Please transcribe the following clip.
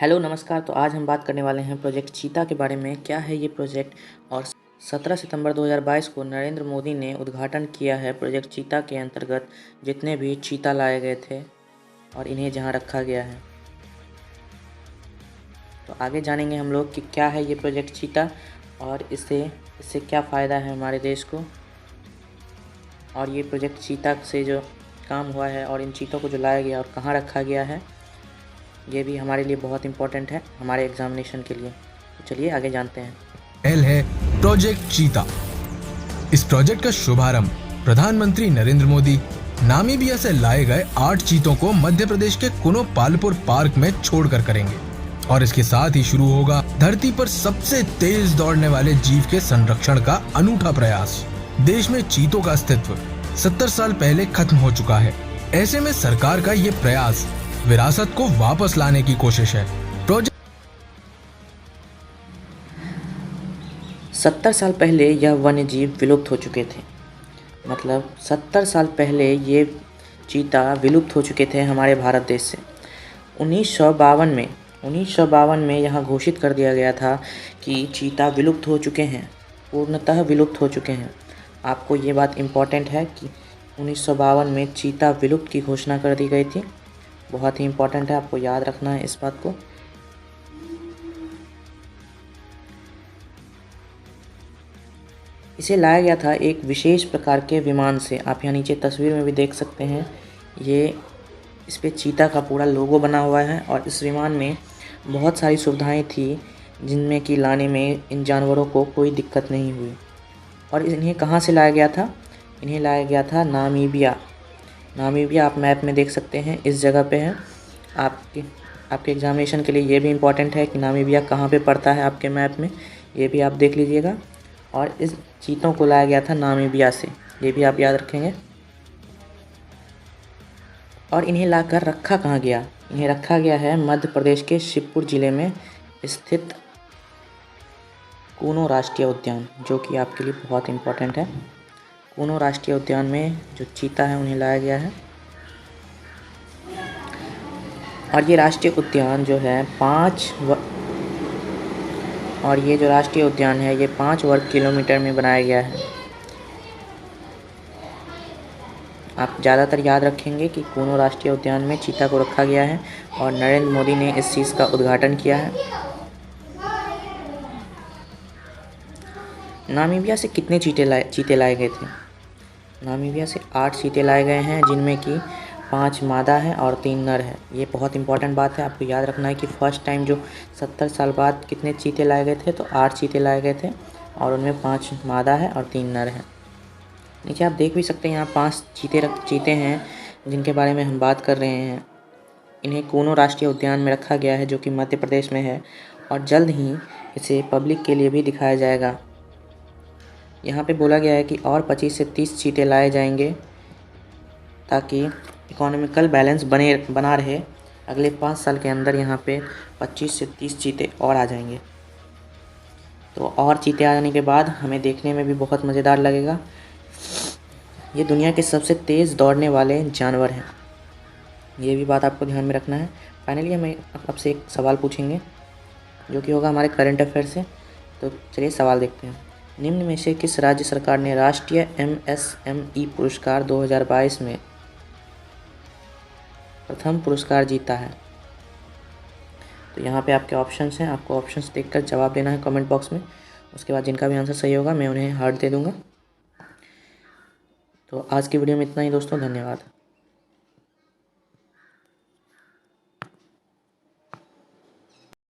Hello नमस्कार। तो आज हम बात करने वाले हैं प्रोजेक्ट चीता के बारे में। क्या है ये प्रोजेक्ट? और 17 सितंबर 2022 को नरेंद्र मोदी ने उद्घाटन किया है प्रोजेक्ट चीता के अंतर्गत जितने भी चीता लाए गए थे और इन्हें जहां रखा गया है। तो आगे जानेंगे हम लोग कि क्या है ये प्रोजेक्ट चीता और इससे क्या फ़ायदा है हमारे देश को, और ये प्रोजेक्ट चीता से जो काम हुआ है और इन चीतों को जो लाया गया और कहाँ रखा गया है, ये भी हमारे लिए बहुत इम्पोर्टेंट है हमारे एग्जामिनेशन के लिए। तो चलिए आगे जानते हैं। पहल है प्रोजेक्ट चीता। इस प्रोजेक्ट का शुभारंभ प्रधानमंत्री नरेंद्र मोदी नामीबिया से लाए गए 8 चीतों को मध्य प्रदेश के कुनो पालपुर पार्क में छोड़कर करेंगे और इसके साथ ही शुरू होगा धरती पर सबसे तेज दौड़ने वाले जीव के संरक्षण का अनूठा प्रयास। देश में चीतों का अस्तित्व 70 साल पहले खत्म हो चुका है। ऐसे में सरकार का ये प्रयास विरासत को वापस लाने की कोशिश है। 70 साल पहले यह वन्य जीव विलुप्त हो चुके थे। मतलब 70 साल पहले ये चीता विलुप्त हो चुके थे हमारे भारत देश से। 1952 में यह घोषित कर दिया गया था कि चीता विलुप्त हो चुके हैं, पूर्णतः विलुप्त हो चुके हैं। आपको ये बात इम्पॉर्टेंट है कि 1952 में चीता विलुप्त की घोषणा कर दी गई थी। बहुत ही इम्पॉर्टेंट है, आपको याद रखना है इस बात को। इसे लाया गया था एक विशेष प्रकार के विमान से। आप यहाँ नीचे तस्वीर में भी देख सकते हैं, ये इस पे चीता का पूरा लोगो बना हुआ है और इस विमान में बहुत सारी सुविधाएं थी जिनमें कि लाने में इन जानवरों को कोई दिक्कत नहीं हुई। और इन्हें कहाँ से लाया गया था? इन्हें लाया गया था नामीबिया। आप मैप में देख सकते हैं, इस जगह पे है। आपके एग्जामिनेशन के लिए ये भी इम्पॉर्टेंट है कि नामीबिया कहाँ पे पड़ता है आपके मैप में, ये भी आप देख लीजिएगा। और इस चीतों को लाया गया था नामीबिया से, ये भी आप याद रखेंगे। और इन्हें लाकर रखा कहाँ गया? इन्हें रखा गया है मध्य प्रदेश के शिवपुर ज़िले में स्थित कूनो राष्ट्रीय उद्यान, जो कि आपके लिए बहुत इम्पोर्टेंट है। कूनो राष्ट्रीय उद्यान में जो चीता है उन्हें लाया गया है। और ये राष्ट्रीय उद्यान जो है ये जो राष्ट्रीय उद्यान है ये 5 वर्ग किलोमीटर में बनाया गया है। आप ज़्यादातर याद रखेंगे कि कूनो राष्ट्रीय उद्यान में चीता को रखा गया है और नरेंद्र मोदी ने इस चीज़ का उद्घाटन किया है। नामीबिया से कितने चीते लाए गए थे? नामीबिया से 8 चीते लाए गए हैं, जिनमें कि 5 मादा है और 3 नर है। ये बहुत इंपॉर्टेंट बात है, आपको याद रखना है कि फर्स्ट टाइम जो 70 साल बाद कितने चीते लाए गए थे, तो 8 चीते लाए गए थे और उनमें 5 मादा है और 3 नर है। नीचे आप देख भी सकते हैं, यहाँ 5 चीते हैं जिनके बारे में हम बात कर रहे हैं। इन्हें कूनो राष्ट्रीय उद्यान में रखा गया है जो कि मध्य प्रदेश में है और जल्द ही इसे पब्लिक के लिए भी दिखाया जाएगा। यहाँ पे बोला गया है कि और 25 से 30 चीते लाए जाएंगे ताकि इकोनॉमिकल बैलेंस बना रहे। अगले 5 साल के अंदर यहाँ पे 25 से 30 चीते और आ जाएंगे। तो और चीते आ जाने के बाद हमें देखने में भी बहुत मज़ेदार लगेगा। ये दुनिया के सबसे तेज़ दौड़ने वाले जानवर हैं, ये भी बात आपको ध्यान में रखना है। फाइनली हमें आपसे एक सवाल पूछेंगे जो कि होगा हमारे करंट अफेयर से। तो चलिए सवाल देखते हैं। निम्न में से किस राज्य सरकार ने राष्ट्रीय MSME पुरस्कार 2022 में प्रथम पुरस्कार जीता है? तो यहाँ पे आपके ऑप्शंस हैं, आपको ऑप्शंस देखकर जवाब देना है कमेंट बॉक्स में। उसके बाद जिनका भी आंसर सही होगा मैं उन्हें हार्ट दे दूँगा। तो आज की वीडियो में इतना ही दोस्तों, धन्यवाद।